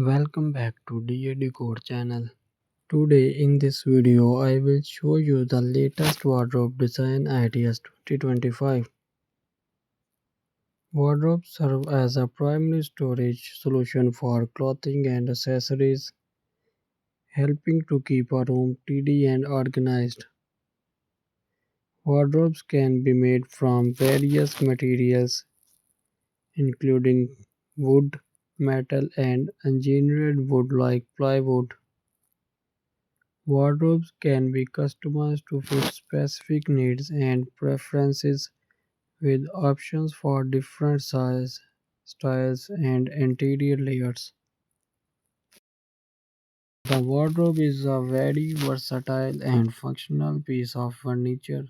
Welcome back to Decor Channel. Today in this video I will show you the latest wardrobe design ideas 2025. Wardrobes serve as a primary storage solution for clothing and accessories, helping to keep a room tidy and organized. Wardrobes can be made from various materials including wood, metal and engineered wood like plywood. Wardrobes can be customized to fit specific needs and preferences with options for different sizes, styles, and interior layers. The wardrobe is a very versatile and functional piece of furniture.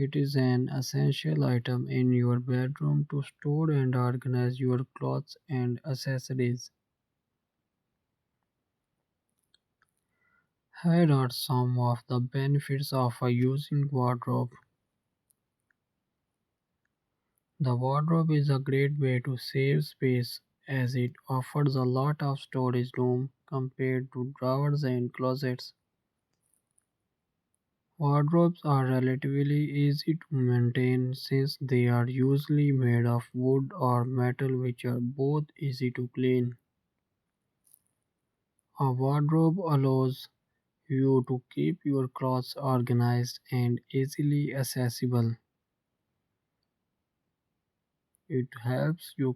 It is an essential item in your bedroom to store and organize your clothes and accessories. Here are some of the benefits of a using wardrobe. The wardrobe is a great way to save space as it offers a lot of storage room compared to drawers and closets. Wardrobes are relatively easy to maintain since they are usually made of wood or metal, which are both easy to clean. A wardrobe allows you to keep your clothes organized and easily accessible. It helps you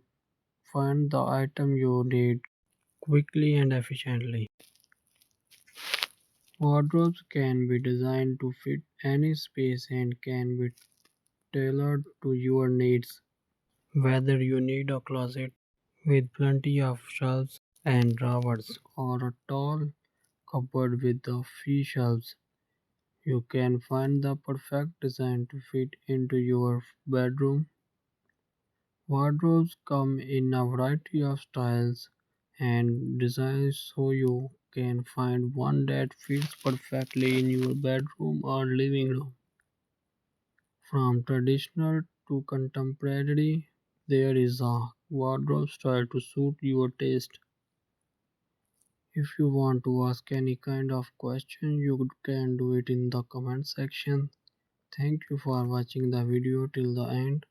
find the item you need quickly and efficiently. Wardrobes can be designed to fit any space and can be tailored to your needs. Whether you need a closet with plenty of shelves and drawers or a tall cupboard with a few shelves, you can find the perfect design to fit into your bedroom. Wardrobes come in a variety of styles and designs so you can find one that fits perfectly in your bedroom or living room. From traditional to contemporary, there is a wardrobe style to suit your taste. If you want to ask any kind of question, you can do it in the comment section. Thank you for watching the video till the end.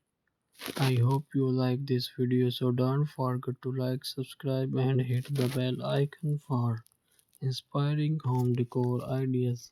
I hope you like this video, so don't forget to like, subscribe and hit the bell icon for inspiring home decor ideas.